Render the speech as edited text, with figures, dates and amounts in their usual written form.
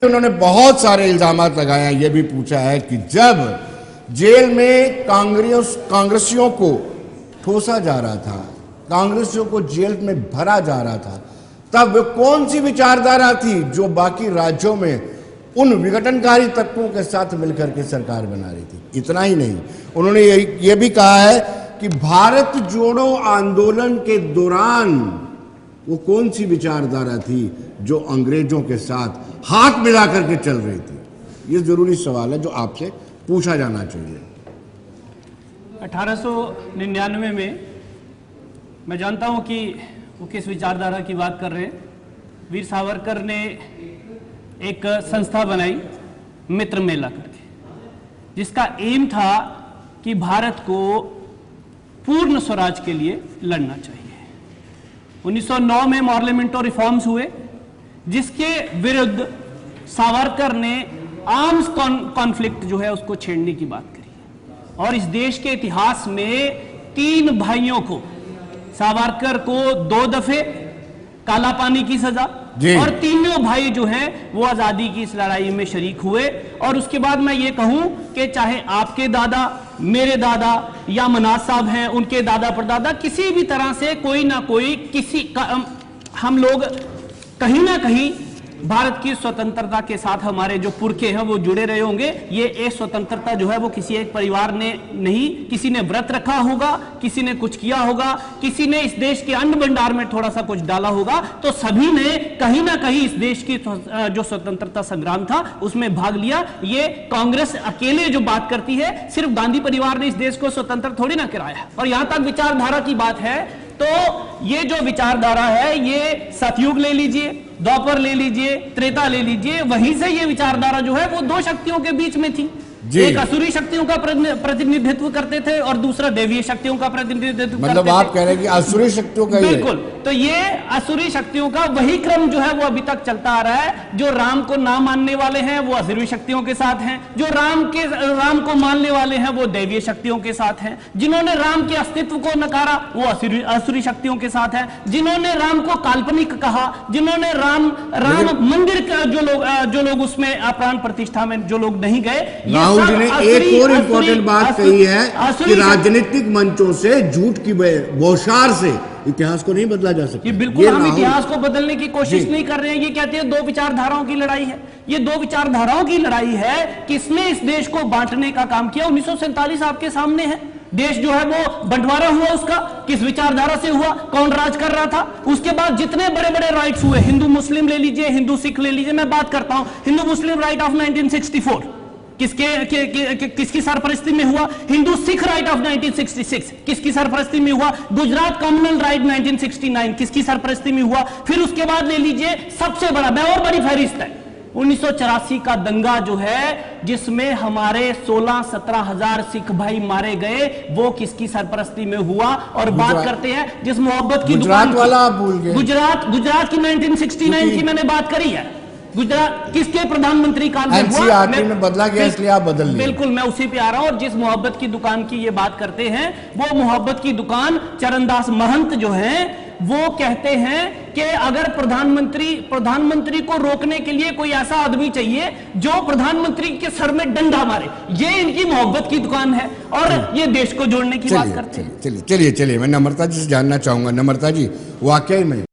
उन्होंने बहुत सारे इल्जाम लगाए हैं। ये भी पूछा है कि जब जेल में कांग्रेसियों को ठोसा जा रहा था, कांग्रेसियों को जेल में भरा जा रहा था, तब वे कौन सी विचारधारा थी जो बाकी राज्यों में उन विघटनकारी तत्वों के साथ मिलकर के सरकार बना रही थी। इतना ही नहीं, उन्होंने ये भी कहा है कि भारत जोड़ो आंदोलन के दौरान वो कौन सी विचारधारा थी जो अंग्रेजों के साथ हाथ मिला करके चल रही थी। ये जरूरी सवाल है जो आपसे पूछा जाना चाहिए। 1899 में मैं जानता हूं कि वो किस विचारधारा की बात कर रहे हैं। वीर सावरकर ने एक संस्था बनाई मित्र मेला करके, जिसका एम था कि भारत को पूर्ण स्वराज के लिए लड़ना चाहिए। 1909 में पार्लियामेंटरी रिफॉर्म्स हुए, जिसके विरुद्ध सावरकर ने आर्म्स कॉन्फ्लिक्ट जो है उसको छेड़ने की बात करी। और इस देश के इतिहास में 3 भाइयों को, सावरकर को 2 दफे काला पानी की सजा, और तीनों भाई जो हैं वो आजादी की इस लड़ाई में शरीक हुए। और उसके बाद मैं ये कहूं कि चाहे आपके दादा, मेरे दादा या मनाज साहब हैं, उनके दादा परदादा, किसी भी तरह से कोई ना कोई हम लोग कहीं ना कहीं भारत की स्वतंत्रता के साथ हमारे जो पुरखे हैं वो जुड़े रहे होंगे। ये एक स्वतंत्रता जो है वो किसी एक परिवार ने नहीं, किसी ने व्रत रखा होगा, किसी ने कुछ किया होगा, किसी ने इस देश के अन्न भंडार में थोड़ा सा कुछ डाला होगा, तो सभी ने कहीं ना कहीं इस देश की जो स्वतंत्रता संग्राम था उसमें भाग लिया। ये कांग्रेस अकेले जो बात करती है, सिर्फ गांधी परिवार ने इस देश को स्वतंत्र थोड़ी ना कराया। और यहां तक विचारधारा की बात है तो ये जो विचारधारा है, ये सतयुग ले लीजिए, द्वापर ले लीजिए, त्रेता ले लीजिए, वहीं से ये विचारधारा जो है वो 2 शक्तियों के बीच में थी। एक असुरी शक्तियों का प्रतिनिधित्व करते थे और दूसरा देवीय शक्तियों का प्रतिनिधित्व मतलब आप कह रहे हैं कि असुरी शक्तियों का, बिल्कुल। तो ये असुरी शक्तियों का वही क्रम जो है वो अभी तक चलता आ रहा है। जो राम को ना मानने वाले हैं वो असुरी शक्तियों के साथ हैं, जो राम को मानने वाले हैं वो देवीय शक्तियों के साथ हैं, जिन्होंने राम के अस्तित्व को नकारा वो असुरी शक्तियों के साथ है, जिन्होंने राम को काल्पनिक कहा, जिन्होंने राम मंदिर का जो लोग उसमें प्राण प्रतिष्ठा में जो लोग नहीं गए। राहुल जी ने एक और इम्पोर्टेंट बात कही है कि राजनीतिक मंचों से झूठ की बौछार से इतिहास को नहीं बदला जा सकता। बिल्कुल, हम इतिहास को बदलने की कोशिश नहीं कर रहे हैं। ये कहते हैं 2 विचारधाराओं की लड़ाई है। ये 2 विचारधाराओं की लड़ाई है। किसने इस देश को बांटने का काम किया? 1947 आपके सामने है। देश जो है वो बंटवारा हुआ, उसका किस विचारधारा से हुआ, कौन राज कर रहा था? उसके बाद जितने बड़े बड़े राइट्स हुए, हिंदू मुस्लिम ले लीजिए, हिंदू सिख ले लीजिए। मैं बात करता हूं हिंदू मुस्लिम राइट ऑफ 1964 किसकी सरपरस्ती में हुआ? हिंदू सिख राइट ऑफ 1966 किसकी सरपरस्ती में हुआ? गुजरात कॉमनल राइट 1969 किसकी सरपरस्ती में हुआ? फिर उसके बाद ले लीजिए सबसे बड़ा, मैं और बड़ी फहरिस्त है, 1984 का दंगा जो है जिसमें हमारे 16-17 हजार सिख भाई मारे गए, वो किसकी सरपरस्ती में हुआ? और बात करते हैं जिस मोहब्बत की गुजरात वाला आप भूल गए। गुजरात की 1969 की मैंने बात करी है। गुजरात किसके प्रधानमंत्री काल में हुआ? एनसीईआरटी में बदला गया, इसलिए आप बदल लिए। बिल्कुल, मैं उसी पे आ रहा हूं। और जिस मोहब्बत की दुकान की ये बात करते हैं, वो मोहब्बत की दुकान चरणदास महंत जो है वो कहते हैं कि अगर प्रधानमंत्री को रोकने के लिए कोई ऐसा आदमी चाहिए जो प्रधानमंत्री के सर में डंडा मारे, ये इनकी मोहब्बत की दुकान है और ये देश को जोड़ने की बात करते हैं। चलिए मैं नम्रता जी से जानना चाहूंगा। नम्रता जी, वाकई में